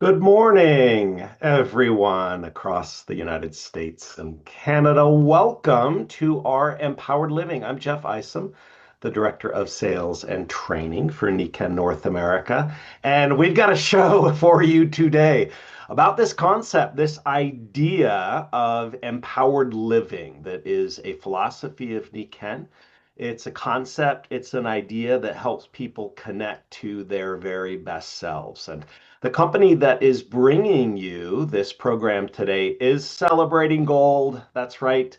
Good morning, everyone across the United States and Canada. Welcome to our Empowered Living. I'm Jeff Isom, the Director of Sales and Training for Nikken North America. And we've got a show for you today about this concept, this idea of empowered living that is a philosophy of Nikken. It's a concept, it's an idea that helps people connect to their very best selves. And the company that is bringing you this program today is celebrating gold. That's right,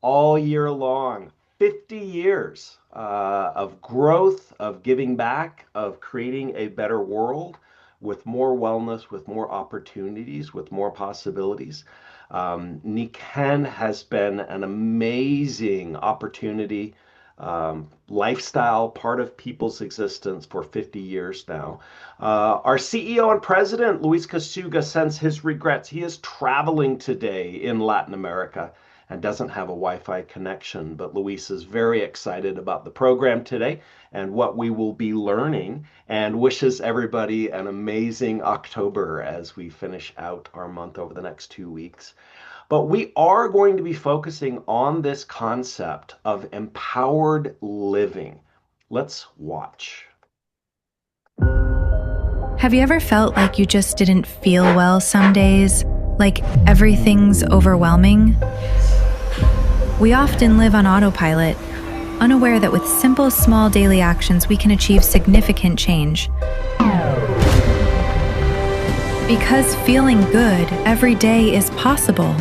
all year long. 50 years of growth, of giving back, of creating a better world with more wellness, with more opportunities, with more possibilities. Nikken has been an amazing opportunity, lifestyle, part of people's existence for 50 years now. Our CEO and president, Luis Kasuga, sends his regrets. He is traveling today in Latin America and doesn't have a Wi-Fi connection. But Luis is very excited about the program today and what we will be learning, and wishes everybody an amazing October as we finish out our month over the next 2 weeks. But we are going to be focusing on this concept of empowered living. Let's watch. Have you ever felt like you just didn't feel well some days? Like everything's overwhelming? We often live on autopilot, unaware that with simple, small daily actions we can achieve significant change. Because feeling good every day is possible.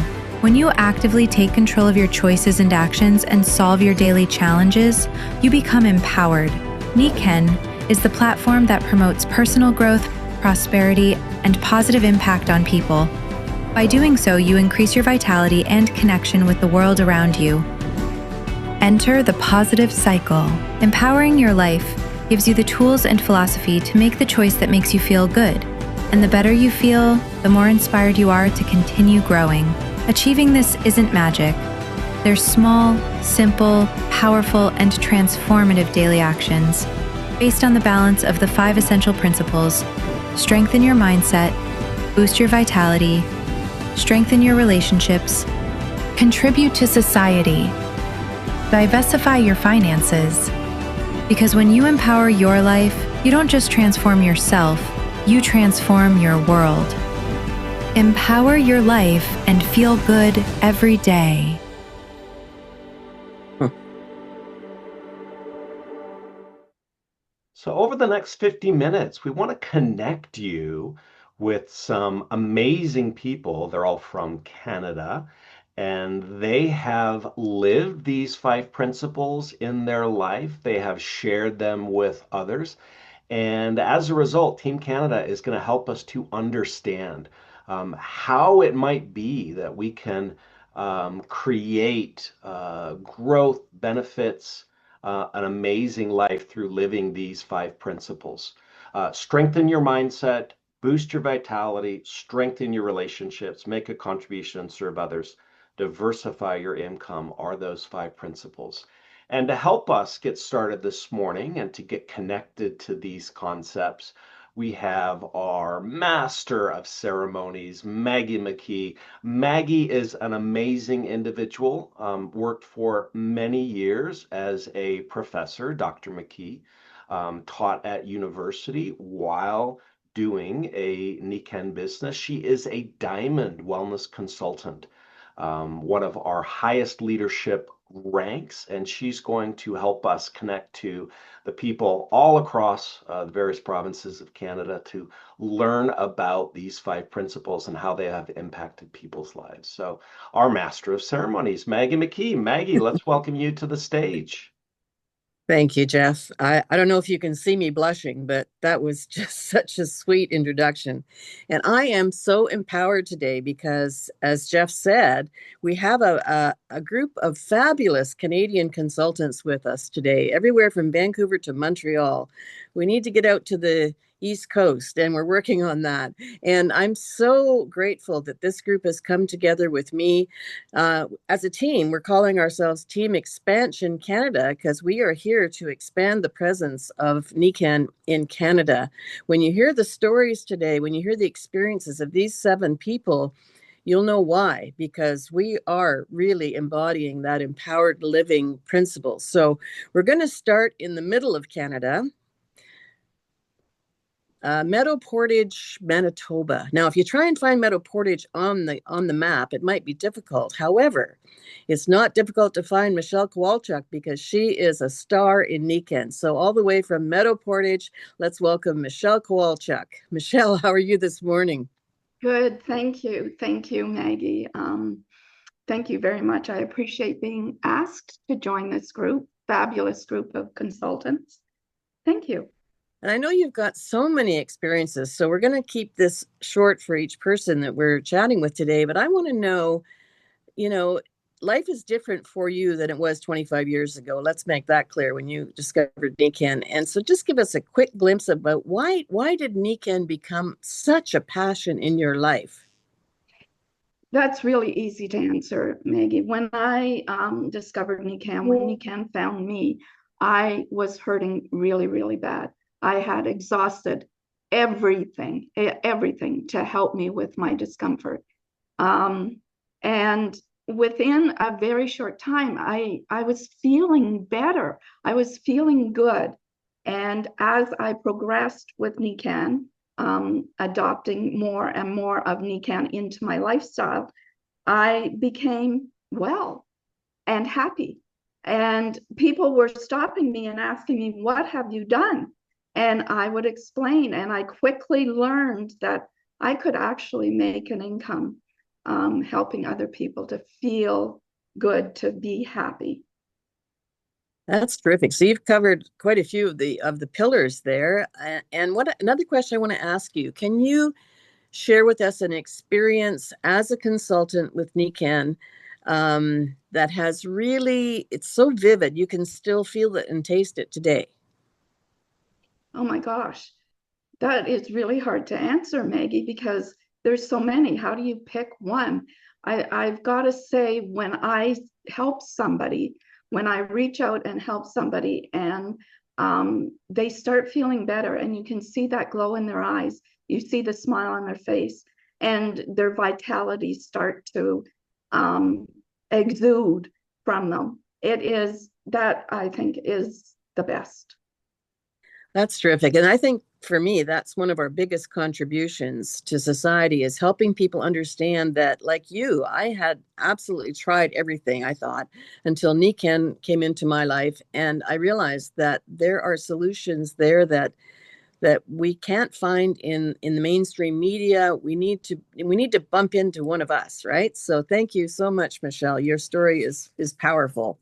When you actively take control of your choices and actions and solve your daily challenges, you become empowered. Nikken is the platform that promotes personal growth, prosperity, and positive impact on people. By doing so, you increase your vitality and connection with the world around you. Enter the positive cycle. Empowering your life gives you the tools and philosophy to make the choice that makes you feel good. And the better you feel, the more inspired you are to continue growing. Achieving this isn't magic. They're small, simple, powerful, and transformative daily actions based on the balance of the 5 essential principles: strengthen your mindset, boost your vitality, strengthen your relationships, contribute to society, diversify your finances. Because when you empower your life, you don't just transform yourself, you transform your world. Empower your life and feel good every day. So, over the next 50 minutes, we want to connect you with some amazing people. They're all from Canada, and they have lived these 5 principles in their life. They have shared them with others. And as a result, Team Canada is going to help us to understand how it might be that we can create growth, benefits, an amazing life through living these 5 principles. Strengthen your mindset, boost your vitality, strengthen your relationships, make a contribution, and serve others. Diversify your income are those 5 principles. And to help us get started this morning and to get connected to these concepts, we have our master of ceremonies, Maggie McKee. Maggie is an amazing individual, worked for many years as a professor. Dr. McKee taught at university while doing a Nikken business. She is a diamond wellness consultant, one of our highest leadership ranks, and she's going to help us connect to the people all across the various provinces of Canada to learn about these 5 principles and how they have impacted people's lives. So, our master of ceremonies, Maggie McKee. Maggie, let's welcome you to the stage. Thank you, Jeff. I don't know if you can see me blushing, but that was just such a sweet introduction. And I am so empowered today because, as Jeff said, we have a group of fabulous Canadian consultants with us today, everywhere from Vancouver to Montreal. We need to get out to the East Coast, and we're working on that. And I'm so grateful that this group has come together with me as a team. We're calling ourselves Team Expansion Canada because we are here to expand the presence of Nikken in Canada. When you hear the stories today, when you hear the experiences of these 7 people, you'll know why, because we are really embodying that empowered living principle. So we're going to start in the middle of Canada, Meadow Portage, Manitoba. Now, if you try and find Meadow Portage on the map, it might be difficult. However, it's not difficult to find Michelle Kowalchuk because she is a star in Nikken. So all the way from Meadow Portage, let's welcome Michelle Kowalchuk. Michelle, how are you this morning? Good, thank you. Thank you, Maggie. Thank you very much. I appreciate being asked to join this group, fabulous group of consultants. Thank you. And I know you've got so many experiences, so we're going to keep this short for each person that we're chatting with today. But I want to know, life is different for you than it was 25 years ago. Let's make that clear when you discovered Nikken. And so just give us a quick glimpse about why did Nikken become such a passion in your life? That's really easy to answer, Maggie. When I discovered Nikken, when Nikken found me, I was hurting really, really bad. I had exhausted everything to help me with my discomfort. And within a very short time, I was feeling better. I was feeling good. And as I progressed with Nikken, adopting more and more of Nikken into my lifestyle, I became well and happy. And people were stopping me and asking me, "What have you done?" And I would explain. And I quickly learned that I could actually make an income helping other people to feel good, to be happy. That's terrific. So you've covered quite a few of the pillars there. And what another question I want to ask you, can you share with us an experience as a consultant with Nikken that has really, it's so vivid, you can still feel it and taste it today? Oh my gosh, that is really hard to answer, Maggie, because there's so many. How do you pick one? I've got to say, when I help somebody, when I reach out and help somebody and they start feeling better and you can see that glow in their eyes, you see the smile on their face and their vitality start to exude from them. It is that, I think, is the best. That's terrific. And I think for me, that's one of our biggest contributions to society is helping people understand that, like you, I had absolutely tried everything, I thought, until Nikken came into my life. And I realized that there are solutions there that we can't find in the mainstream media. We need to bump into one of us, right? So thank you so much, Michelle. Your story is powerful.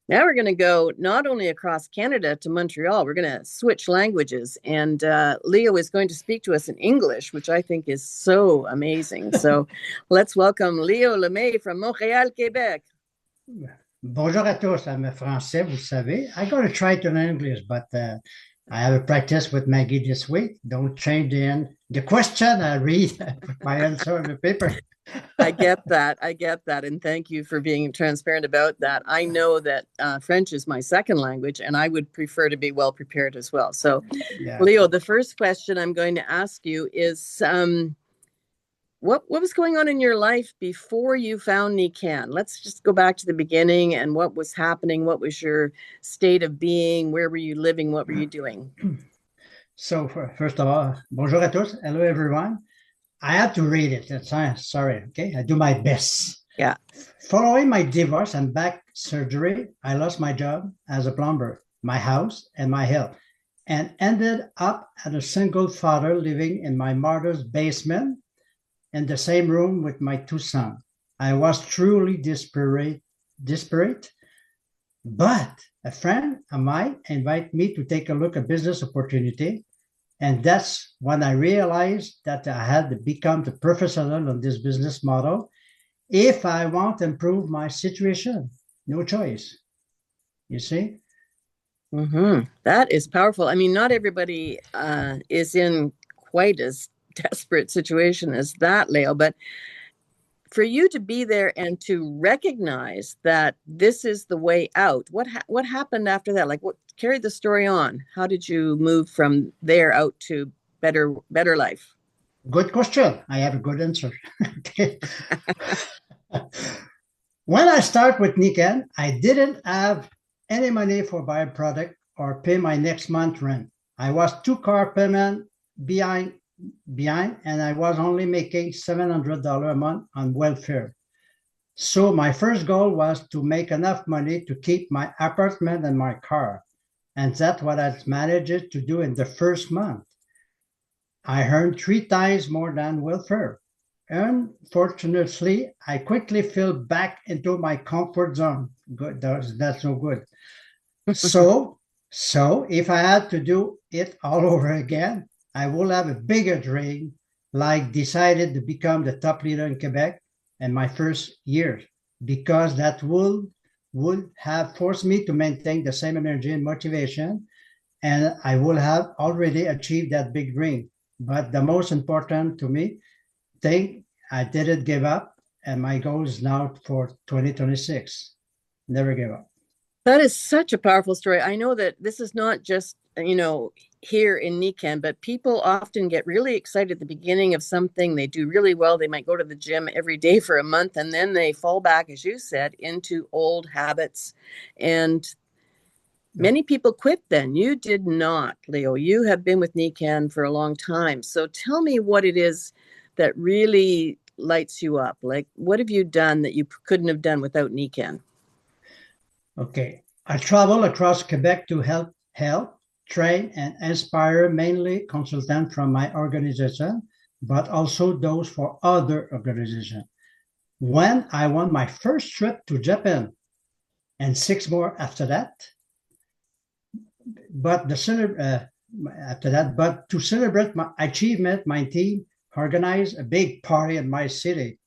Now we're going to go not only across Canada to Montreal, we're going to switch languages. And Leo is going to speak to us in English, which I think is so amazing. So let's welcome Leo Lemay from Montréal, Québec. Bonjour à tous. I'm a français, vous savez. I'm going to try it in English, but I have a practice with Maggie this week. Don't change the question. I read my answer on the paper. I get that. And thank you for being transparent about that. I know that French is my second language, and I would prefer to be well prepared as well. So, yeah. Leo, the first question I'm going to ask you is what was going on in your life before you found Nikken? Let's just go back to the beginning and what was happening. What was your state of being? Where were you living? What were you doing? So, first of all, bonjour à tous. Hello, everyone. I have to read it. Sorry, okay? I do my best. Yeah. Following my divorce and back surgery, I lost my job as a plumber, my house, and my health, and ended up as a single father living in my mother's basement in the same room with my 2 sons. I was truly desperate, but a friend of mine invited me to take a look at business opportunity. And that's when I realized that I had to become the professional on this business model if I want to improve my situation. No choice. You see? That is powerful. I mean, not everybody is in quite as desperate situation as that, Leo, but for you to be there and to recognize that this is the way out, what happened after that? Like, what carried the story on? How did you move from there out to better life? Good question. I have a good answer. Okay. When I start with Nikken, I didn't have any money for buy a product or pay my next month rent. I was two car payment behind and I was only making $700 a month on welfare. So my first goal was to make enough money to keep my apartment and my car. And that's what I managed to do in the first month. I earned three times more than welfare. Unfortunately, I quickly fell back into my comfort zone. Good, that's no good. So, so if I had to do it all over again, I will have a bigger dream, like decided to become the top leader in Quebec in my first year, because that would have forced me to maintain the same energy and motivation, and I will have already achieved that big dream. But the most important to me thing, I didn't give up, and my goal is now for 2026. Never give up. That is such a powerful story. I know that this is not just, here in Nikken, but people often get really excited at the beginning of something. They do really well. They might go to the gym every day for a month, and then they fall back, as you said, into old habits. And many people quit then. You did not, Leo. You have been with Nikken for a long time. So tell me what it is that really lights you up. Like, what have you done that you couldn't have done without Nikken? Okay. I travel across Quebec to help, train, and inspire mainly consultants from my organization, but also those for other organizations. When I won my first trip to Japan, and six more after that, but but to celebrate my achievement, my team organized a big party in my city.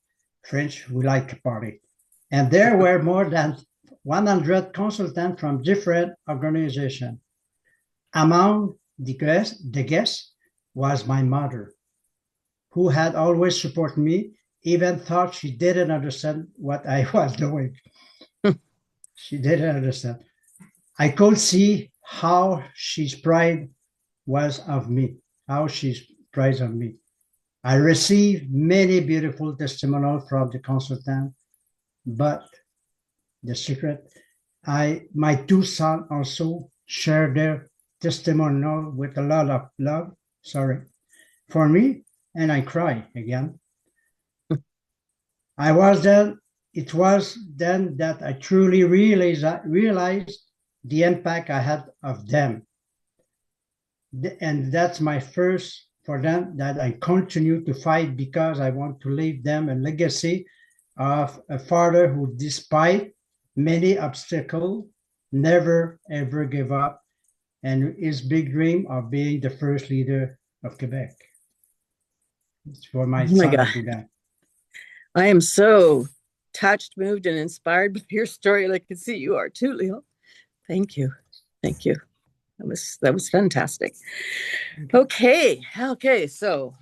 French, we like a party. And there were more than 100 consultants from different organizations. Among the guests was my mother, who had always supported me, even thought she didn't understand what I was doing. She didn't understand. I could see how she's pride was of me, how she's proud of me. I received many beautiful testimonials from the consultant, but the secret, my two sons also share their testimonial with a lot of love, sorry, for me, and I cry again. I was then, it was then that I truly realized the impact I had of them. And that's my first for them that I continue to fight because I want to leave them a legacy of a father who, despite many obstacles, never ever gave up, and his big dream of being the first leader of Quebec. It's for my Oh my son God. to do that. I am so touched, moved, and inspired by your story. And I can see you are too, Leo. Thank you. Thank you. That was fantastic. Okay. So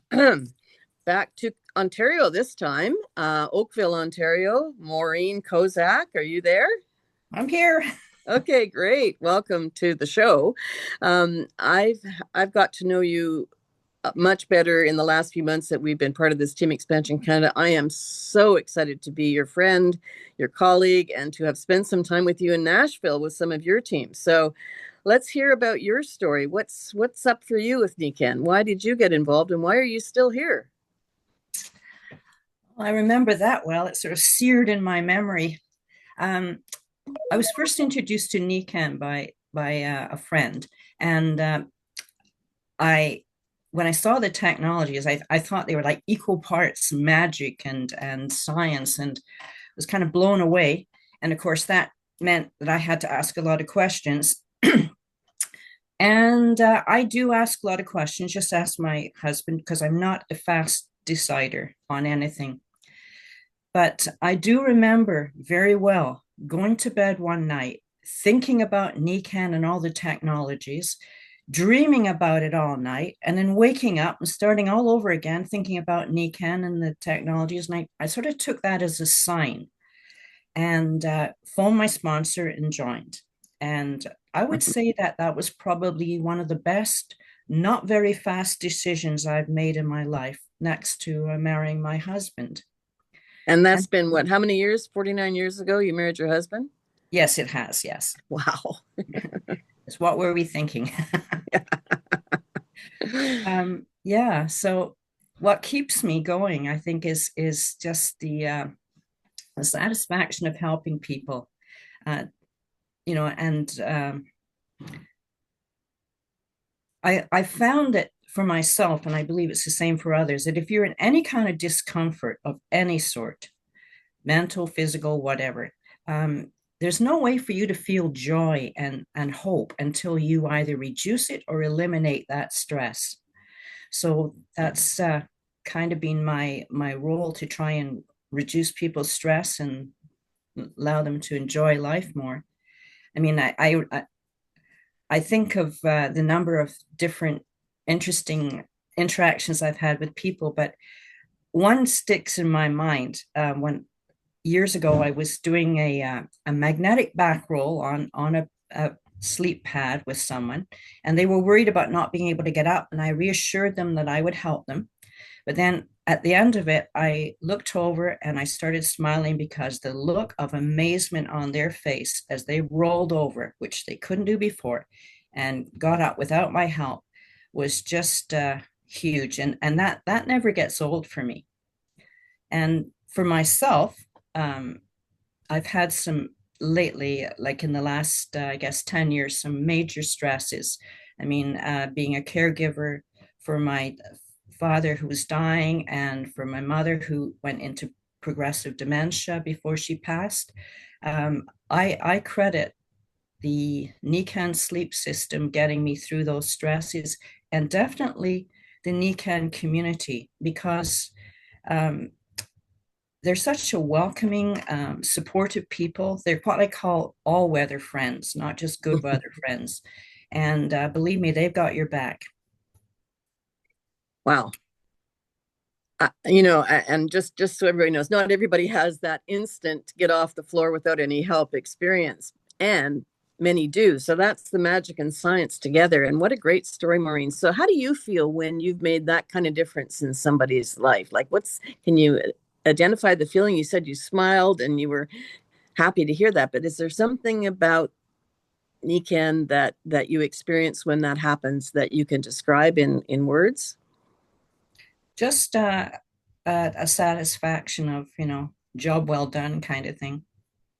back to Ontario this time. Oakville, Ontario. Maureen Kozak, are you there? I'm here. Okay, great. Welcome to the show. I've got to know you much better in the last few months that we've been part of this Team Expansion Canada. I am so excited to be your friend, your colleague, and to have spent some time with you in Nashville with some of your teams. So let's hear about your story. What's up for you with Nikken? Why did you get involved, and why are you still here? I remember that well. It sort of seared in my memory. I was first introduced to Nikken by a friend, and I when I saw the technologies, I thought they were like equal parts magic and science, and was kind of blown away. And of course, that meant that I had to ask a lot of questions. And I do ask a lot of questions. Just ask my husband because I'm not a fast decider on anything. But I do remember very well going to bed one night thinking about Nikken and all the technologies, dreaming about it all night, and then waking up and starting all over again, thinking about Nikken and the technologies. And I sort of took that as a sign and phoned my sponsor and joined. And I would say that that was probably one of the best, not very fast decisions I've made in my life, next to marrying my husband. And that's And been what, how many years? 49 years ago, you married your husband? yes, it has. Yes. Wow. It's what were we thinking? Yeah. So what keeps me going, I think, is just the satisfaction of helping people. Uh, and I found it for myself, and I believe it's the same for others, that if you're in any kind of discomfort of any sort, mental, physical, whatever, there's no way for you to feel joy and hope until you either reduce it or eliminate that stress. So that's kind of been my role, to try and reduce people's stress and allow them to enjoy life more. I mean, I think of the number of different interesting interactions I've had with people, but one sticks in my mind. When years ago I was doing a magnetic back roll on a sleep pad with someone, and they were worried about not being able to get up, and I reassured them that I would help them. But then at the end of it, I looked over and I started smiling, because the look of amazement on their face as they rolled over, which they couldn't do before, and got up without my help, was just huge. And that never gets old for me. And for myself, um, I've had some lately, like in the last, I guess, 10 years, some major stresses. I mean, being a caregiver for my father who was dying, and for my mother who went into progressive dementia before she passed. I credit the Nikken sleep system getting me through those stresses, and definitely the Nikken community, because um, they're such a welcoming, supportive people. They're what I call all weather friends, not just good weather friends. And believe me, they've got your back. Wow. And just so everybody knows, not everybody has that instant get off the floor without any help experience, and many do. So that's the magic and science together. And what a great story, Maureen. So how do you feel when you've made that kind of difference in somebody's life? Like, can you identify the feeling? You said you smiled and you were happy to hear that, but is there something about Nikken that you experience when that happens that you can describe in words? Just a satisfaction of, job well done kind of thing.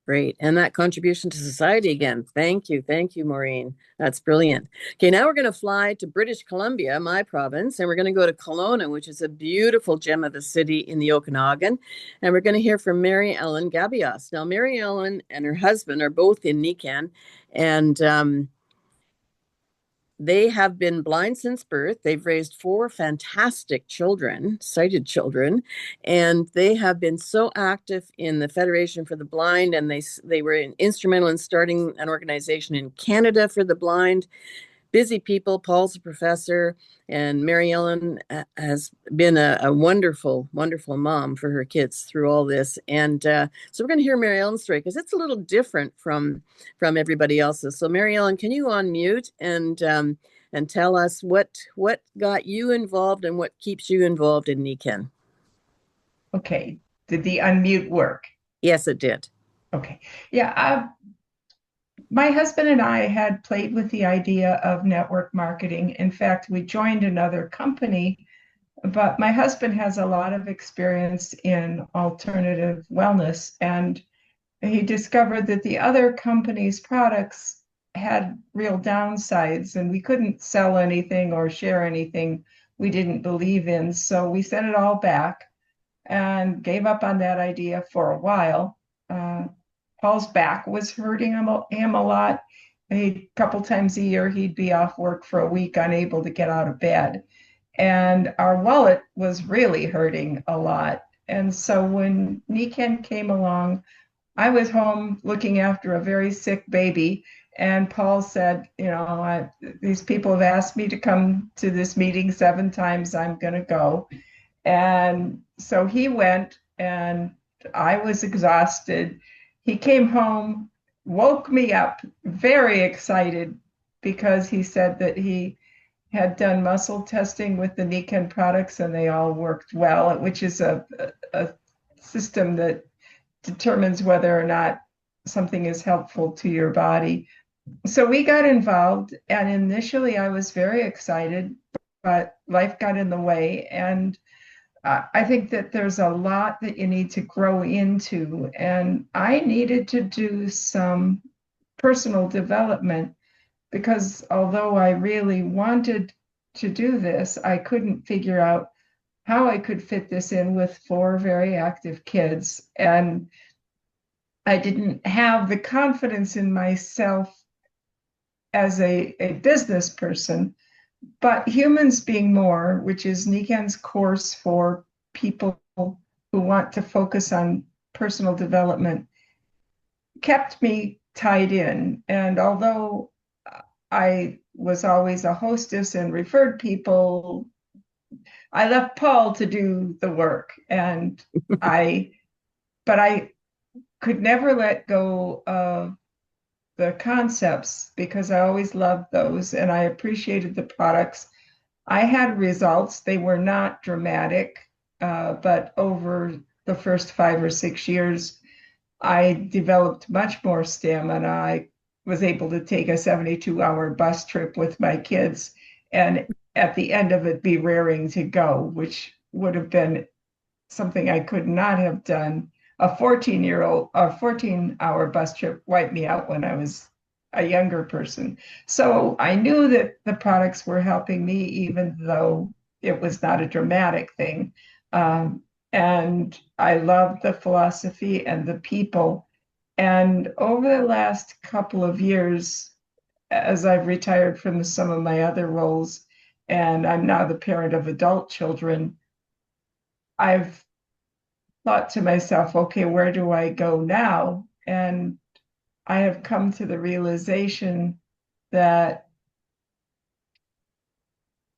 Great. And that contribution to society again. Thank you. Thank you, Maureen. That's brilliant. Okay, now we're going to fly to British Columbia, my province, and we're going to go to Kelowna, which is a beautiful gem of a city in the Okanagan. And we're going to hear from Mary Ellen Gabias. Now, Mary Ellen and her husband are both in Nikken, and they have been blind since birth. They've raised four fantastic children, sighted children, and they have been so active in the Federation for the Blind, and they were instrumental in starting an organization in Canada for the blind. Busy people. Paul's a professor, and Mary Ellen has been a wonderful, wonderful mom for her kids through all this. And so we're going to hear Mary Ellen's story because it's a little different from everybody else's. So Mary Ellen, can you unmute and tell us what got you involved and what keeps you involved in Nikken? Okay. Did the unmute work? Yes, it did. Okay. Yeah. My husband and I had played with the idea of network marketing. In fact, we joined another company, but my husband has a lot of experience in alternative wellness, and he discovered that the other company's products had real downsides, and we couldn't sell anything or share anything we didn't believe in. So we sent it all back and gave up on that idea for a while. Paul's back was hurting him a lot. A couple times a year, he'd be off work for a week, unable to get out of bed. And our wallet was really hurting a lot. And so when Nikken came along, I was home looking after a very sick baby, and Paul said, these people have asked me to come to this meeting 7 times. I'm going to go. And so he went, and I was exhausted. He came home, woke me up, very excited, because he said that he had done muscle testing with the Nikken products and they all worked well, which is a system that determines whether or not something is helpful to your body. So we got involved, and initially I was very excited, but life got in the way. And I think that there's a lot that you need to grow into. And I needed to do some personal development because although I really wanted to do this, I couldn't figure out how I could fit this in with 4 very active kids. And I didn't have the confidence in myself as a business person, but Humans Being More, which is Nikken's course for people who want to focus on personal development, kept me tied in. And although I was always a hostess and referred people, I left Paul to do the work. And but I could never let go of the concepts because I always loved those and I appreciated the products. I had results. They were not dramatic, but over the first 5 or 6 years, I developed much more stamina. I was able to take a 72-hour bus trip with my kids and at the end of it be raring to go, which would have been something I could not have done. A 14-hour bus trip wiped me out when I was a younger person. So I knew that the products were helping me, even though it was not a dramatic thing. And I loved the philosophy and the people. And over the last couple of years, as I've retired from some of my other roles, and I'm now the parent of adult children, I've thought to myself, okay, where do I go now? And I have come to the realization that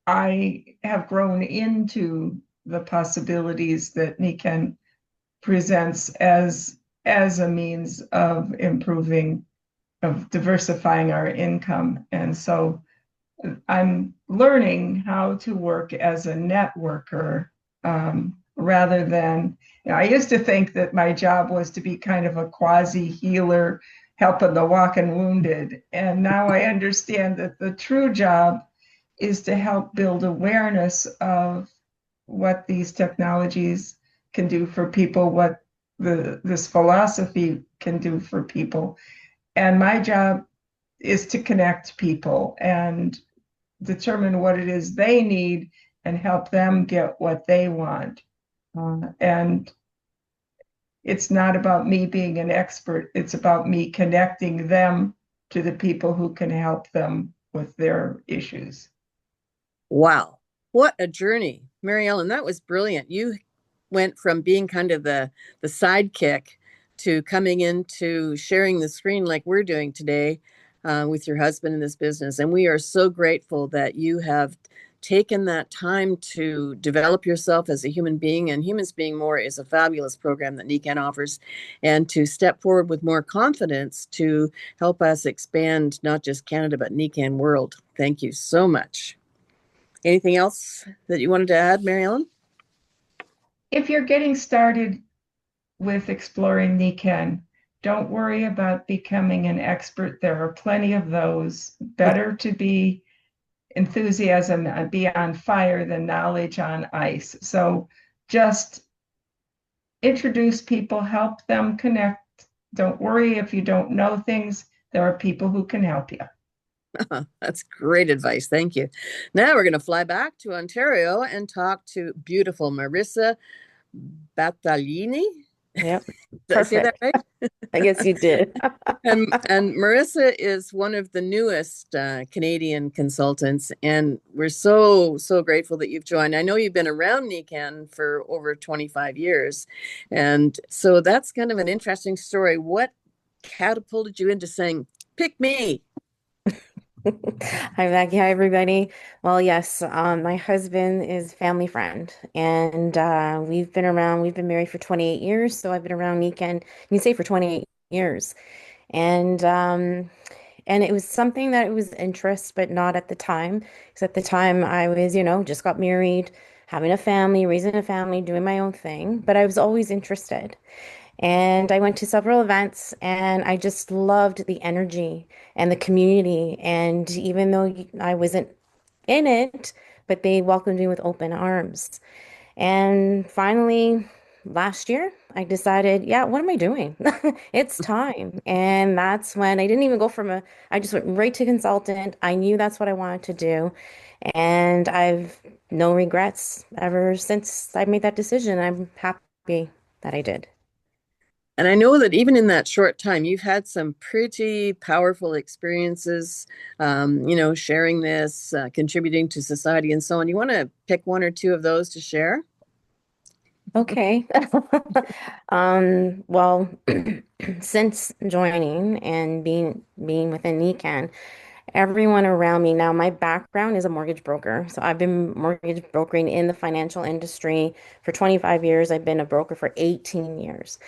I have grown into the possibilities that Nikken presents as a means of improving, of diversifying our income. And so I'm learning how to work as a networker rather than, I used to think that my job was to be kind of a quasi healer, helping the walking wounded. And now I understand that the true job is to help build awareness of what these technologies can do for people, what this philosophy can do for people. And my job is to connect people and determine what it is they need and help them get what they want. And it's not about me being an expert. It's about me connecting them to the people who can help them with their issues. Wow. What a journey. Mary Ellen, that was brilliant. You went from being kind of the sidekick to coming into sharing the screen like we're doing today with your husband in this business. And we are so grateful that you have taken that time to develop yourself as a human being. And Humans Being More is a fabulous program that Nikken offers, and to step forward with more confidence to help us expand not just Canada, but Nikken world. Thank you so much. Anything else that you wanted to add, Mary Ellen? If you're getting started with exploring Nikken, don't worry about becoming an expert. There are plenty of those. Better to be enthusiasm and be on fire than knowledge on ice. So just introduce people, help them connect. Don't worry if you don't know things. There are people who can help you. That's great advice. Thank you. Now we're going to fly back to Ontario and talk to beautiful Marissa Battaglini. Yep. Did I say that right? I guess you did. And Marissa is one of the newest Canadian consultants, and we're so grateful that you've joined. I know you've been around Nikken for over 25 years, and so that's kind of an interesting story. What catapulted you into saying, "Pick me"? Hi, Maggie. Hi, everybody. Well, yes, my husband is family friend, and we've been around. We've been married for 28 years, so I've been around Nikken. You can say for 28 years, and it was something that it was interest, but not at the time. Because at the time, I was, just got married, having a family, raising a family, doing my own thing. But I was always interested. And I went to several events and I just loved the energy and the community. And even though I wasn't in it, but they welcomed me with open arms. And finally, last year, I decided, yeah, what am I doing? It's time. And that's when I didn't even go I just went right to consultant. I knew that's what I wanted to do. And I've no regrets ever since I made that decision. I'm happy that I did. And I know that even in that short time, you've had some pretty powerful experiences, sharing this, contributing to society, and so on. You want to pick one or two of those to share? Okay. Well, since joining and being within NECAN, everyone around me now, my background is a mortgage broker. So I've been mortgage brokering in the financial industry for 25 years. I've been a broker for 18 years.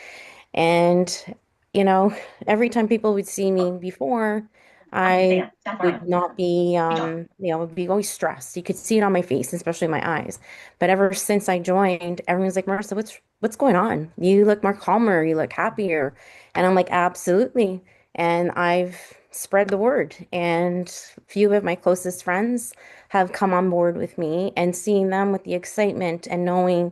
And, you know, every time people would see me before, I would not be, would be always stressed. You could see it on my face, especially my eyes. But ever since I joined, everyone's like, Marissa, what's going on? You look more calmer, you look happier. And I'm like, absolutely. And I've spread the word. And few of my closest friends have come on board with me and seeing them with the excitement and knowing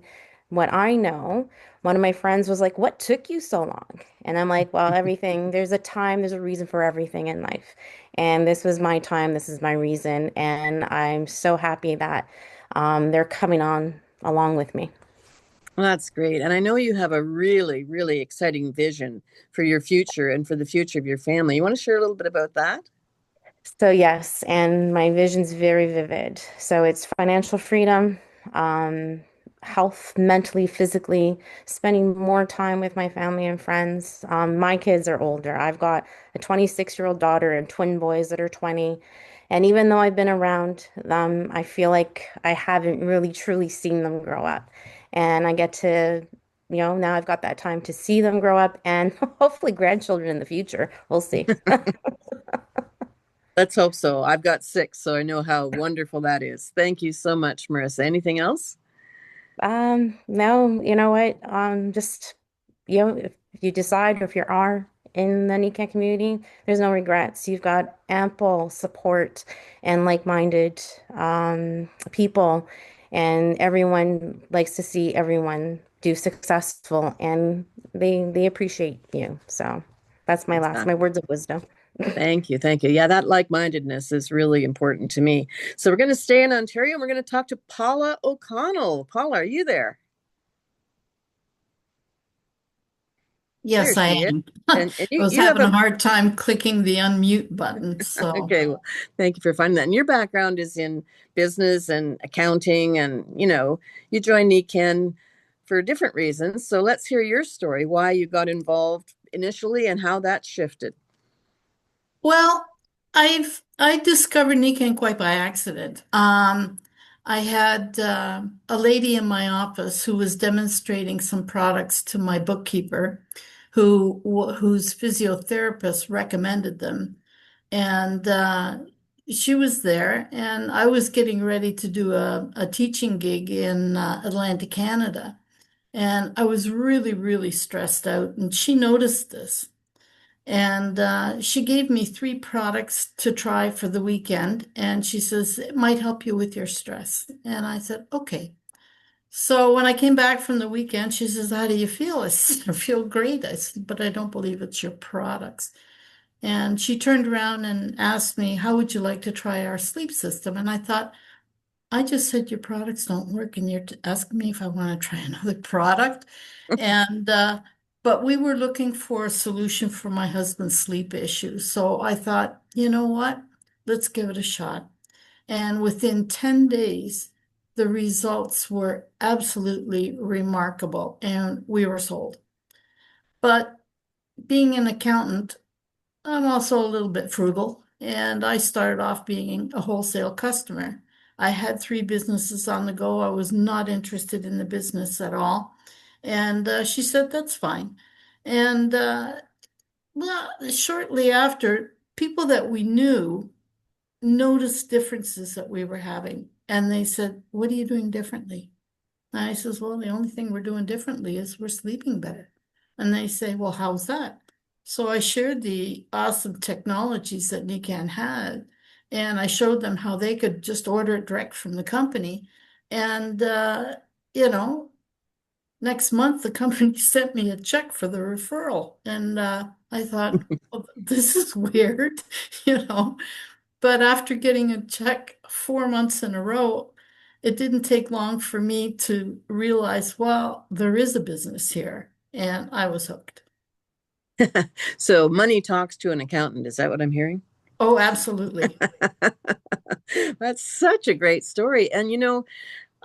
what I know. One of my friends was like, "What took you so long?" And I'm like, "Well, everything, there's a time, there's a reason for everything in life. And this was my time, this is my reason. And I'm so happy that they're coming on along with me." Well, that's great. And I know you have a really, really exciting vision for your future and for the future of your family. You want to share a little bit about that? So yes, and my vision's very vivid. So it's financial freedom, um, health, mentally, physically, spending more time with my family and friends. My kids are older. I've got a 26-year-old daughter and twin boys that are 20. And even though I've been around them, I feel like I haven't really truly seen them grow up. And I get to, now I've got that time to see them grow up and hopefully grandchildren in the future. We'll see. Let's hope so. I've got six, so I know how wonderful that is. Thank you so much, Marissa. Anything else? No, you know what? Just, if you decide, if you are in the Nikkei community, there's no regrets. You've got ample support and like-minded people, and everyone likes to see everyone do successful, and they appreciate you. So that's my Exactly. words of wisdom. Thank you. Thank you. Yeah, that like-mindedness is really important to me. So we're going to stay in Ontario and we're going to talk to Paula O'Connell. Paula, are you there? There Yes, I she is. am. And I you, was you have having a a hard time clicking the unmute button. So, okay. Well, thank you for finding that. And your background is in business and accounting, and you joined Nikken for different reasons. So let's hear your story, why you got involved initially and how that shifted. well, I discovered Nikken quite by accident. I had a lady in my office who was demonstrating some products to my bookkeeper, whose physiotherapist recommended them, and she was there, and I was getting ready to do a teaching gig in Atlantic, Canada. And I was really, really stressed out. And she noticed this. And she gave me three products to try for the weekend. And she says, it might help you with your stress. And I said, okay. So when I came back from the weekend, she says, how do you feel? I said, I feel great. I said, but I don't believe it's your products. And she turned around and asked me, how would you like to try our sleep system? And I thought, I just said your products don't work, and you're asking me if I want to try another product. And but we were looking for a solution for my husband's sleep issues. So I thought, you know what? Let's give it a shot. And within 10 days, the results were absolutely remarkable, and we were sold. But being an accountant, I'm also a little bit frugal, and I started off being a wholesale customer. I had three businesses on the go. I was not interested in the business at all. And she said, that's fine. And well, shortly after, people that we knew noticed differences that we were having. And they said, what are you doing differently? And I says, well, the only thing we're doing differently is we're sleeping better. And they say, well, how's that? So I shared the awesome technologies that Nikken had, and I showed them how they could just order it direct from the company. And, you know, next month the company sent me a check for the referral. And I thought, well, this is weird, you know. But after getting a check 4 months in a row, it didn't take long for me to realize, well, there is a business here. And I was hooked. So money talks to an accountant. Is that what I'm hearing? Oh, absolutely. That's such a great story. And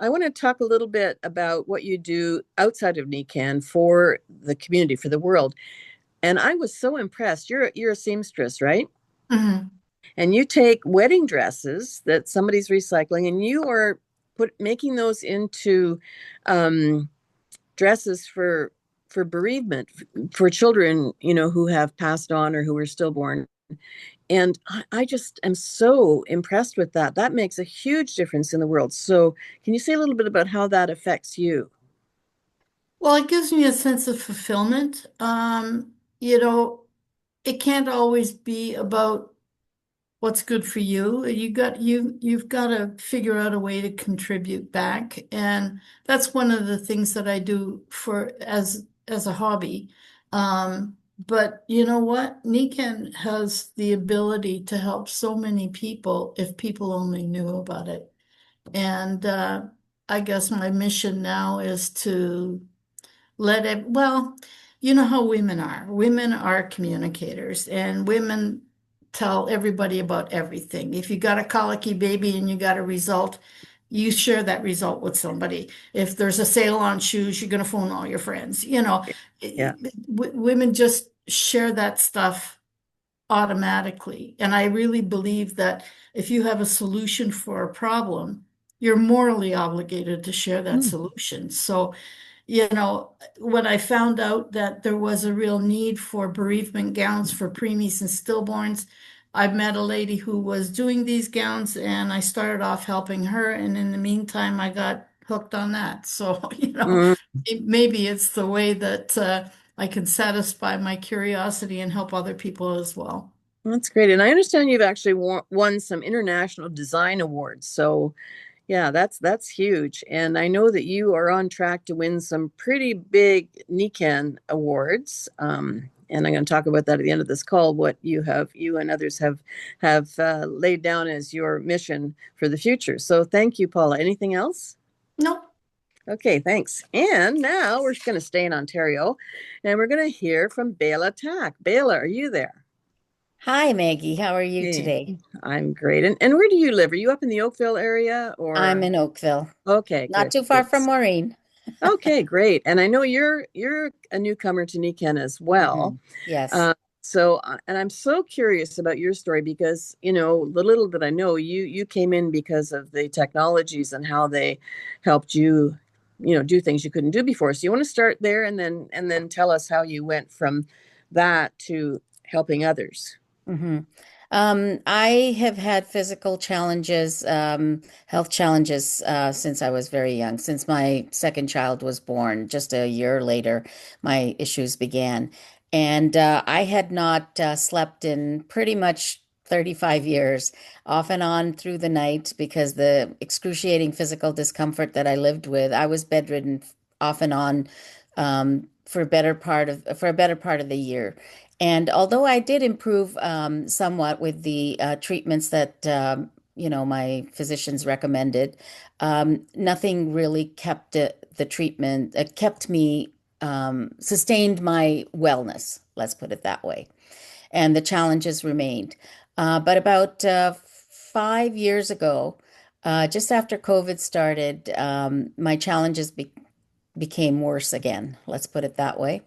I want to talk a little bit about what you do outside of Nikken for the community, for the world. And I was so impressed. You're a seamstress, right? Mhm. And you take wedding dresses that somebody's recycling, and you are making those into dresses for bereavement, for children, who have passed on or who are stillborn. And I just am so impressed with that. That makes a huge difference in the world. So, can you say a little bit about how that affects you? Well, it gives me a sense of fulfillment. You know, it can't always be about what's good for you. You've got to figure out a way to contribute back. And that's one of the things that I do for as a hobby. But you know what? Nikken has the ability to help so many people if people only knew about it. And I guess my mission now is to let it, well, you know how women are. Women are communicators, and women tell everybody about everything. If you got a colicky baby and you got a result, you share that result with somebody. If there's a sale on shoes, you're going to phone all your friends. Yeah. Women just share that stuff automatically. And I really believe that if you have a solution for a problem, you're morally obligated to share that Mm. solution. So, when I found out that there was a real need for bereavement gowns for preemies and stillborns, I met a lady who was doing these gowns, and I started off helping her. And in the meantime, I got hooked on that. So, Mm. maybe it's the way that I can satisfy my curiosity and help other people as well. That's great. And I understand you've actually won some international design awards. So, yeah, that's huge. And I know that you are on track to win some pretty big Nikken awards. And I'm going to talk about that at the end of this call, what you and others have laid down as your mission for the future. So thank you, Paula. Anything else? Nope. Okay, thanks. And now we're going to stay in Ontario, and we're going to hear from Bela Tack. Bela, are you there? Hi, Maggie. How are you Hey, today? I'm great. And where do you live? Are you up in the Oakville area I'm or? in Oakville, Okay, not good, too far good. from Maureen. Okay, great. And I know you're a newcomer to Nikken as well. Yes. Uh, and I'm so curious about your story because, the little that I know, you came in because of the technologies and how they helped you, do things you couldn't do before. So you want to start there and then tell us how you went from that to helping others. hmm I have had physical challenges, health challenges, since I was very young. Since my second child was born, just a year later, my issues began. And I had not slept in pretty much 35 years, off and on through the night, because the excruciating physical discomfort that I lived with, I was bedridden off and on for a better part of the year. And although I did improve somewhat with the treatments that my physicians recommended, nothing really kept the treatment kept me sustained my wellness, let's put it that way. And the challenges remained. But about 5 years ago, just after COVID started, my challenges became worse again, let's put it that way.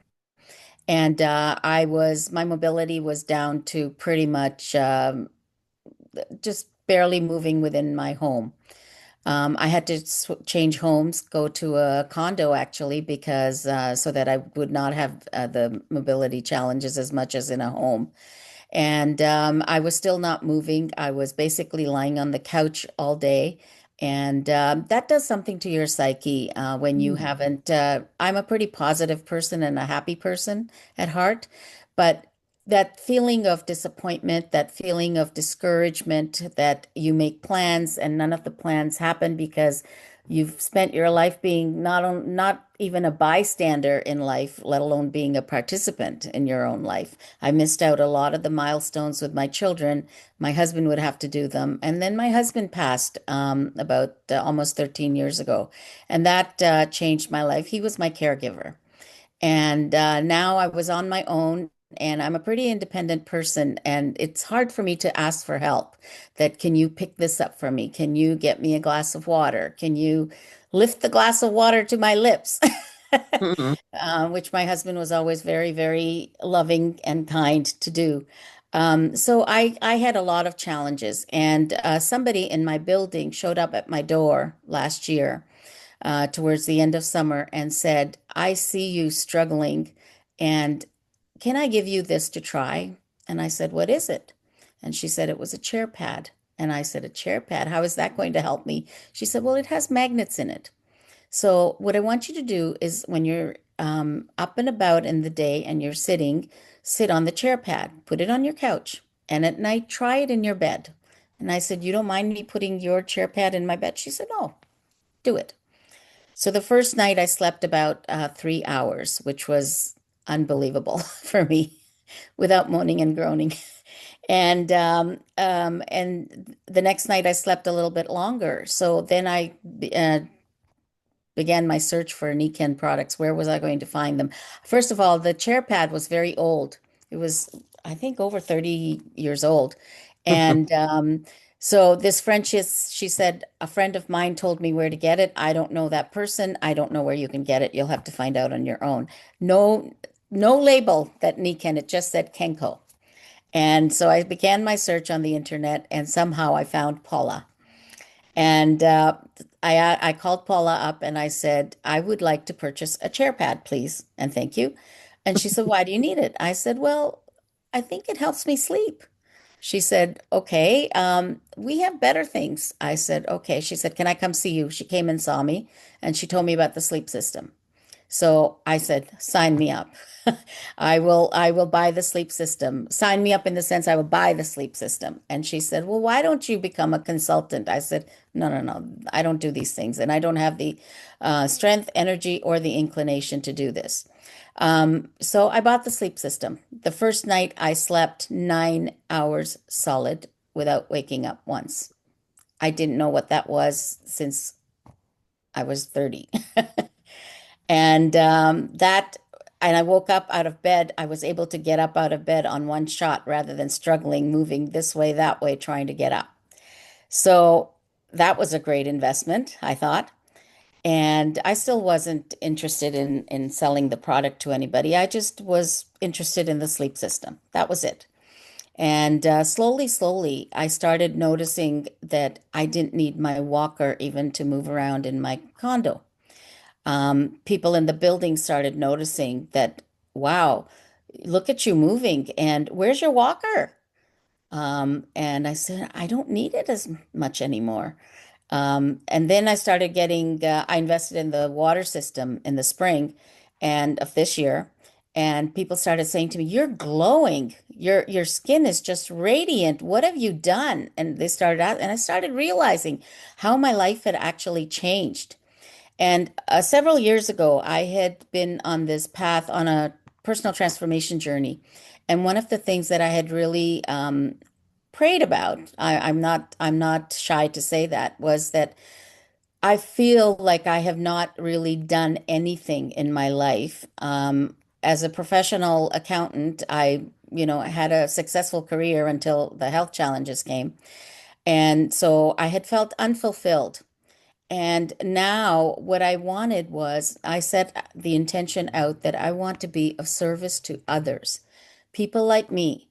And my mobility was down to pretty much just barely moving within my home. I had to change homes, go to a condo actually, because so that I would not have the mobility challenges as much as in a home. And I was still not moving. I was basically lying on the couch all day. And that does something to your psyche when you Mm. haven't. I'm a pretty positive person and a happy person at heart, but that feeling of disappointment, that feeling of discouragement, that you make plans and none of the plans happen because you've spent your life being not even a bystander in life, let alone being a participant in your own life. I missed out a lot of the milestones with my children. My husband would have to do them. And then my husband passed about almost 13 years ago. And that changed my life. He was my caregiver. And now I was on my own, and I'm a pretty independent person, and it's hard for me to ask for help. That can you pick this up for me? Can you get me a glass of water? Can you lift the glass of water to my lips? Mm. Which my husband was always very, very loving and kind to do. So I had a lot of challenges, and somebody in my building showed up at my door last year towards the end of summer and said, I see you struggling, and can I give you this to try? And I said, what is it? And she said, it was a chair pad. And I said, a chair pad? How is that going to help me? She said, well, it has magnets in it. So, what I want you to do is when you're up and about in the day and you're sitting, sit on the chair pad, put it on your couch, and at night, try it in your bed. And I said, you don't mind me putting your chair pad in my bed? She said, no, do it. So the first night I slept about 3 hours, which was unbelievable for me, without moaning and groaning. And the next night I slept a little bit longer. So then I uh, began my search for Nikken products. Where was I going to find them? First of all, the chair pad was very old. It was, I think, over 30 years old. And so this she said, a friend of mine told me where to get it. I don't know that person. I don't know where you can get it. You'll have to find out on your own. No, no label that Nikken, it just said Kenko. And so I began my search on the internet and somehow I found Paula. And I called Paula up and I said, I would like to purchase a chair pad, please, and thank you. And she said, why do you need it? I said, well, I think it helps me sleep. She said, okay, we have better things. I said, okay. She said, can I come see you? She came and saw me and she told me about the sleep system. So I said, sign me up. I will buy the sleep system. Sign me up in the sense I will buy the sleep system. And she said, well, why don't you become a consultant? I said, no, no, no, I don't do these things. And I don't have the strength, energy, or the inclination to do this. So I bought the sleep system. The first night I slept 9 hours solid without waking up once. I didn't know what that was since I was 30. And and I woke up out of bed. I was able to get up out of bed on one shot rather than struggling, moving this way, that way, trying to get up. So that was a great investment, I thought. And I still wasn't interested in selling the product to anybody. I just was interested in the sleep system. That was it. And slowly, slowly, I started noticing that I didn't need my walker even to move around in my condo. People in the building started noticing that, wow, look at you moving, and where's your walker? And I said, I don't need it as much anymore. And then I started I invested in the water system in the spring and of this year. And people started saying to me, you're glowing. Your skin is just radiant. What have you done? And they started out, and I started realizing how my life had actually changed. And several years ago, I had been on this path on a personal transformation journey. And one of the things that I had really prayed about, I'm not shy to say that, was that I feel like I have not really done anything in my life. As a professional accountant, had a successful career until the health challenges came. And so I had felt unfulfilled. And now what I wanted was I set the intention out that I want to be of service to others, people like me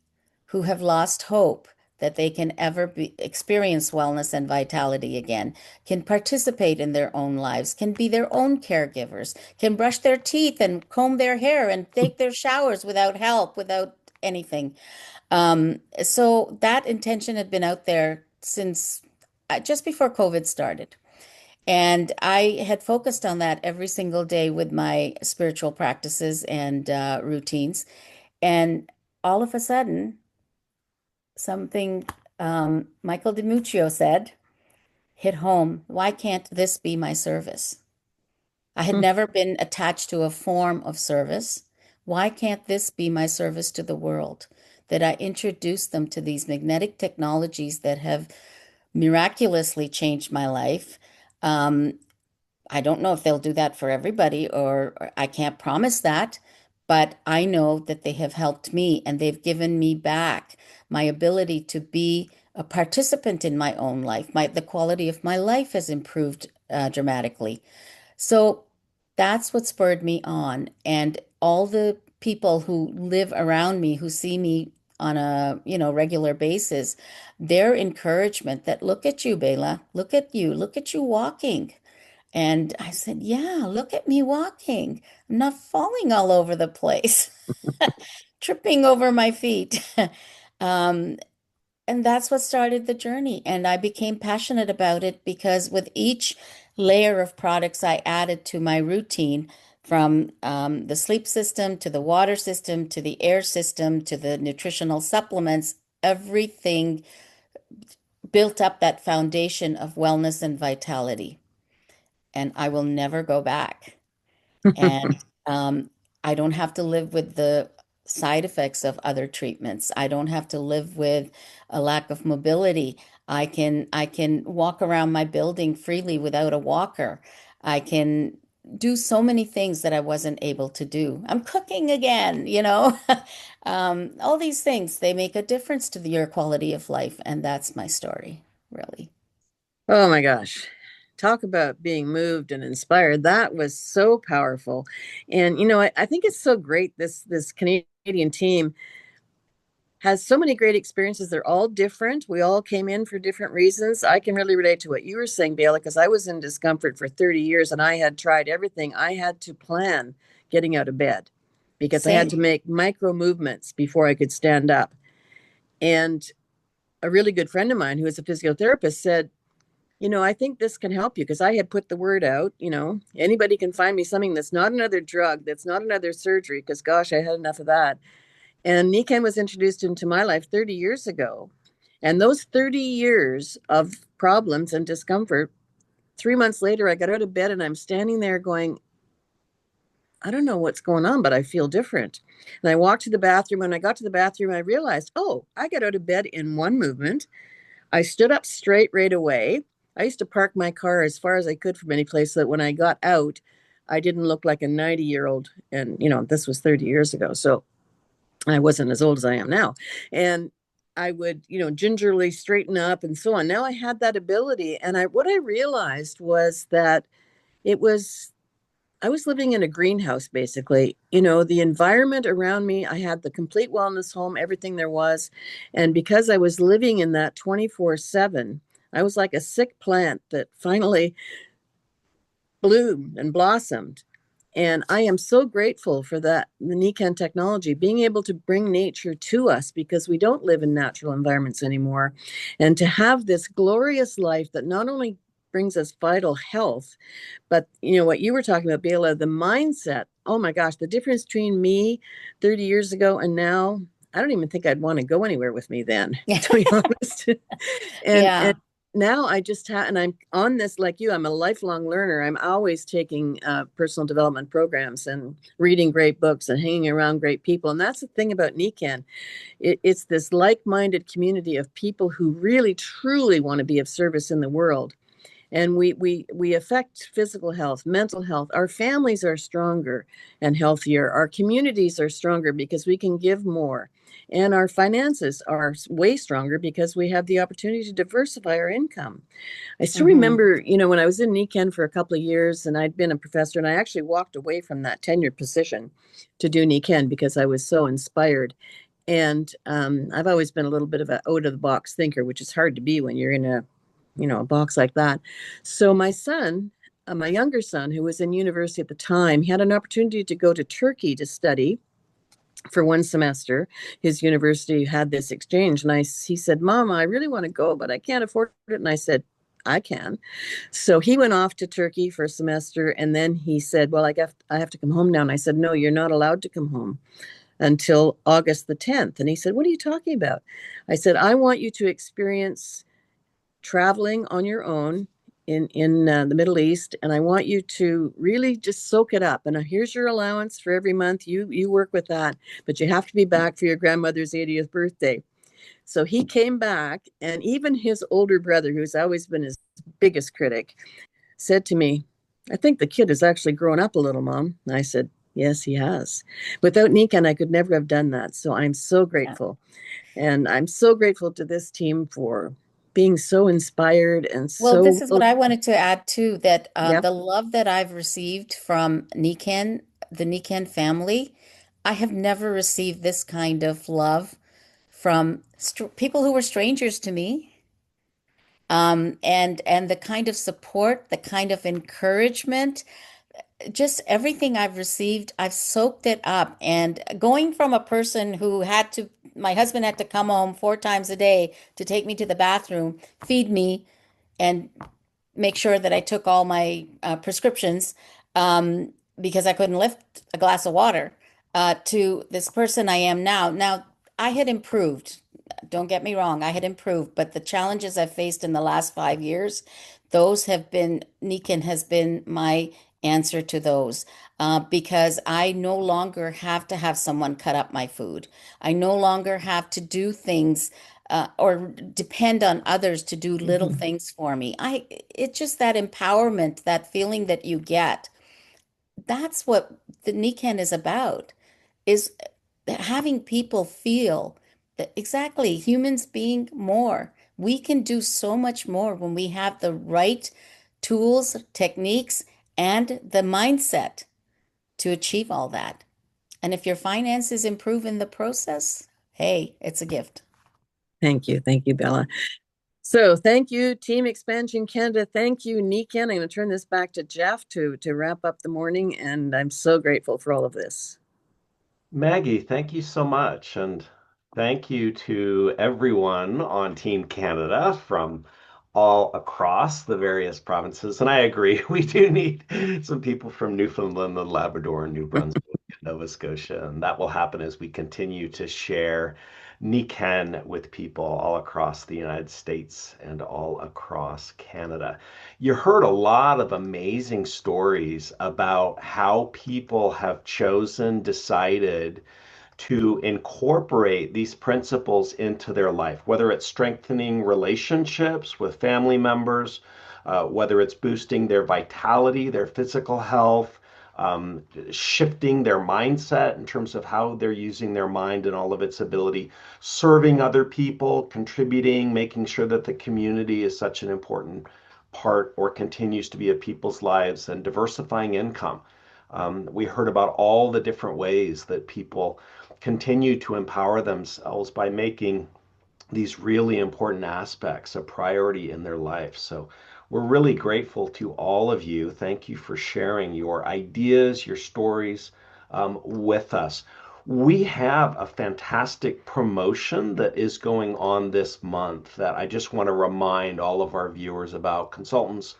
who have lost hope that they can ever experience wellness and vitality again, can participate in their own lives, can be their own caregivers, can brush their teeth and comb their hair and take their showers without help, without anything. So that intention had been out there since just before COVID started. And I had focused on that every single day with my spiritual practices and routines. And all of a sudden, something Michael DiMuccio said hit home. Why can't this be my service? I had never been attached to a form of service. Why can't this be my service to the world? That I introduce them to these magnetic technologies that have miraculously changed my life. I don't know if they'll do that for everybody, or I can't promise that, but I know that they have helped me and they've given me back my ability to be a participant in my own life. The quality of my life has improved dramatically. So that's what spurred me on. And all the people who live around me, who see me on a, regular basis, their encouragement that look at you, Bela, look at you walking. And I said, yeah, look at me walking. I'm not falling all over the place, tripping over my feet. Um, and that's what started the journey. And I became passionate about it because with each layer of products I added to my routine, from the sleep system to the water system to the air system to the nutritional supplements, everything built up that foundation of wellness and vitality. And I will never go back. And I don't have to live with the side effects of other treatments. I don't have to live with a lack of mobility. I can walk around my building freely without a walker. I can do so many things that I wasn't able to do. I'm cooking again. All these things, they make a difference to your quality of life, and that's my story, really. Oh my gosh. Talk about being moved and inspired. That was so powerful. And I think it's so great this Canadian team has so many great experiences. They're all different. We all came in for different reasons. I can really relate to what you were saying, Bayla, because I was in discomfort for 30 years and I had tried everything. I had to plan getting out of bed because I had to Same. make micro movements before I could stand up. And a really good friend of mine who is a physiotherapist said, I think this can help you, because I had put the word out, anybody can find me something that's not another drug, that's not another surgery, because gosh, I had enough of that. And Nikken was introduced into my life 30 years ago. And those 30 years of problems and discomfort, 3 months later, I got out of bed and I'm standing there going, I don't know what's going on, but I feel different. And I walked to the bathroom. When I got to the bathroom, I realized, oh, I got out of bed in one movement. I stood up straight right away. I used to park my car as far as I could from any place so that when I got out, I didn't look like a 90-year-old. And, this was 30 years ago. So I wasn't as old as I am now. And I would, gingerly straighten up and so on. Now I had that ability. And what I realized was that it was I was living in a greenhouse, basically. The environment around me, I had the complete wellness home, everything there was. And because I was living in that 24/7, I was like a sick plant that finally bloomed and blossomed. And I am so grateful for that, the Nikken technology, being able to bring nature to us, because we don't live in natural environments anymore. And to have this glorious life that not only brings us vital health, but what you were talking about, Bela, the mindset. Oh my gosh, the difference between me 30 years ago and now, I don't even think I'd want to go anywhere with me then, to be honest. And Yeah. now I just have, and I'm on this like you. I'm a lifelong learner. I'm always taking personal development programs and reading great books and hanging around great people. And that's the thing about Nikken. It's this like-minded community of people who really truly want to be of service in the world. And we affect physical health, mental health. Our families are stronger and healthier. Our communities are stronger because we can give more. And our finances are way stronger because we have the opportunity to diversify our income. I still Mm-hmm. remember, when I was in Nikken for a couple of years and I'd been a professor, and I actually walked away from that tenured position to do Nikken because I was so inspired. And I've always been a little bit of an out of the box thinker, which is hard to be when you're in a box like that. So my son, my younger son, who was in university at the time, he had an opportunity to go to Turkey to study for one semester. His university had this exchange, and he said, "Mama, I really want to go, but I can't afford it." And I said, "I can." So he went off to Turkey for a semester, and then he said, "Well, I have to come home now." And I said, "No, you're not allowed to come home until August the 10th." And he said, "What are you talking about?" I said, "I want you to experience traveling on your own in the Middle East, and I want you to really just soak it up. And here's your allowance for every month. You work with that, but you have to be back for your grandmother's 80th birthday." So he came back, and even his older brother, who's always been his biggest critic, said to me, "I think the kid has actually grown up a little, Mom." And I said, "Yes, he has. Without Nikken, I could never have done that. So I'm so Yeah. grateful. And I'm so grateful to this team for being so inspired and Well, this so, is what I wanted to add too, that yeah. the love that I've received from Nikken, the Nikken family, I have never received this kind of love from people who were strangers to me. And the kind of support, the kind of encouragement, just everything I've received, I've soaked it up. And going from a person who my husband had to come home 4 times a day to take me to the bathroom, feed me, and make sure that I took all my prescriptions because I couldn't lift a glass of water to this person I am now. Now, I had improved. Don't get me wrong, I had improved, but the challenges I've faced in the last 5 years, Nikken has been my answer to those because I no longer have to have someone cut up my food. I no longer have to do things or depend on others to do little Mhm. things for me. It's just that empowerment, that feeling that you get. That's what the Nikken is about, is having people feel that exactly humans being more. We can do so much more when we have the right tools, techniques, and the mindset to achieve all that. And if your finances improve in the process, hey, it's a gift. Thank you. Thank you, Bella. So thank you, Team Expansion Canada. Thank you, Nikken. I'm going to turn this back to Jeff to wrap up the morning, and I'm so grateful for all of this. Maggie, thank you so much. And thank you to everyone on Team Canada from all across the various provinces. And I agree, we do need some people from Newfoundland and Labrador and New Brunswick and Nova Scotia. And that will happen as we continue to share Nikken with people all across the United States and all across Canada. You heard a lot of amazing stories about how people have decided to incorporate these principles into their life, whether it's strengthening relationships with family members, whether it's boosting their vitality, their physical health, shifting their mindset in terms of how they're using their mind and all of its ability, serving other people, contributing, making sure that the community is such an important part or continues to be of people's lives, and diversifying income. We heard about all the different ways that people continue to empower themselves by making these really important aspects a priority in their life. So we're really grateful to all of you. Thank you for sharing your ideas, your stories with us. We have a fantastic promotion that is going on this month that I just want to remind all of our viewers about, consultants,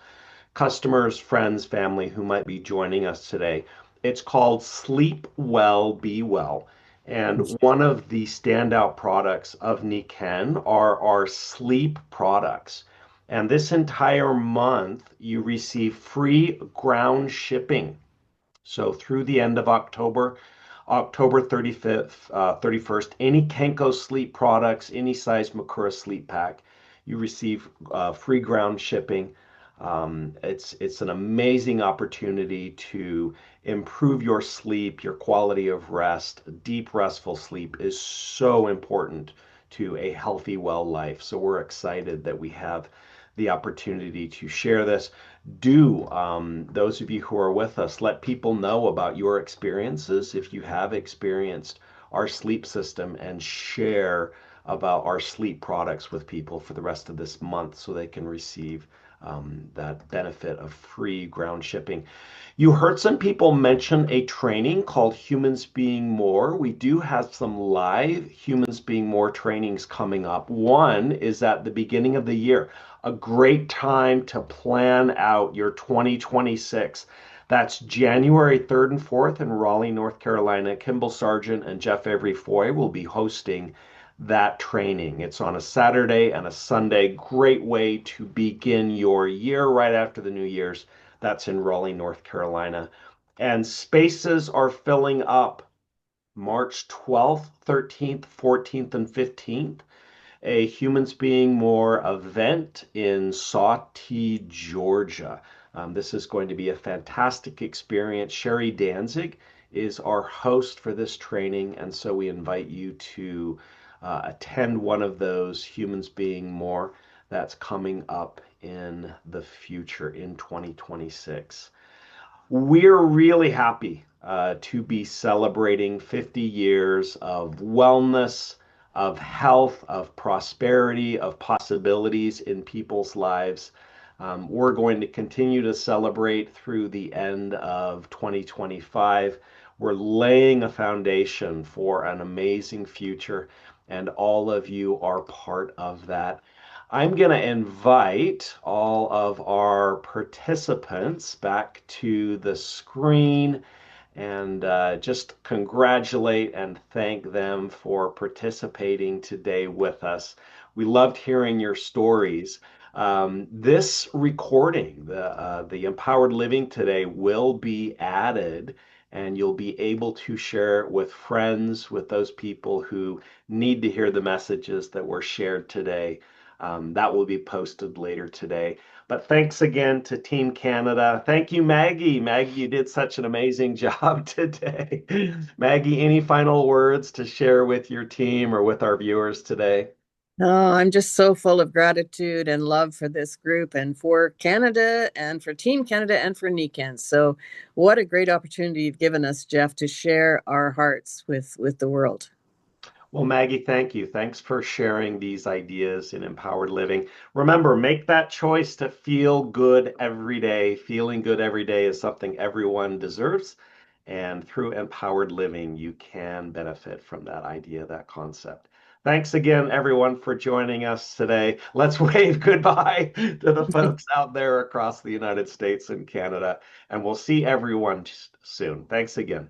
customers, friends, family who might be joining us today. It's called Sleep Well, Be Well. And one of the standout products of Nikken are our sleep products. And this entire month, you receive free ground shipping. So through the end of October, October 35th, 31st, any Kenko sleep products, any size Makura sleep pack, you receive free ground shipping. It's an amazing opportunity to improve your sleep, your quality of rest. Deep, restful sleep is so important to a healthy, well life. So we're excited that we have the opportunity to share this. Do those of you who are with us, let people know about your experiences if you have experienced our sleep system, and share about our sleep products with people for the rest of this month so they can receive that benefit of free ground shipping. You heard some people mention a training called Humans Being More. We do have some live Humans Being More trainings coming up. One is at the beginning of the year, a great time to plan out your 2026. That's January 3rd and 4th in Raleigh, North Carolina. Kimball Sargent and Jeff Avery Foy will be hosting that training. It's on a Saturday and a Sunday. Great way to begin your year right after the New Year's. That's in Raleigh, North Carolina. And spaces are filling up March 12th, 13th, 14th, and 15th. A Humans Being More event in Sawtee, Georgia. This is going to be a fantastic experience. Sherry Danzig is our host for this training, and so we invite you to attend one of those Humans Being More that's coming up in the future in 2026. We're really happy to be celebrating 50 years of wellness, of health, of prosperity, of possibilities in people's lives. We're going to continue to celebrate through the end of 2025. We're laying a foundation for an amazing future, and all of you are part of that. I'm going to invite all of our participants back to the screen and just congratulate and thank them for participating today with us. We loved hearing your stories. This recording, the Empowered Living today, will be added, and you'll be able to share it with friends, with those people who need to hear the messages that were shared today. That will be posted later today. But thanks again to Team Canada. Thank you, Maggie. Maggie, you did such an amazing job today. Maggie, any final words to share with your team or with our viewers today? No, I'm just so full of gratitude and love for this group and for Canada and for Team Canada and for Nikken. So, what a great opportunity you've given us, Jeff, to share our hearts with the world. Well, Maggie, thank you. Thanks for sharing these ideas in empowered living. Remember, make that choice to feel good every day. Feeling good every day is something everyone deserves. And through empowered living, you can benefit from that idea, that concept. Thanks again, everyone, for joining us today. Let's wave goodbye to the folks out there across the United States and Canada. And we'll see everyone soon. Thanks again.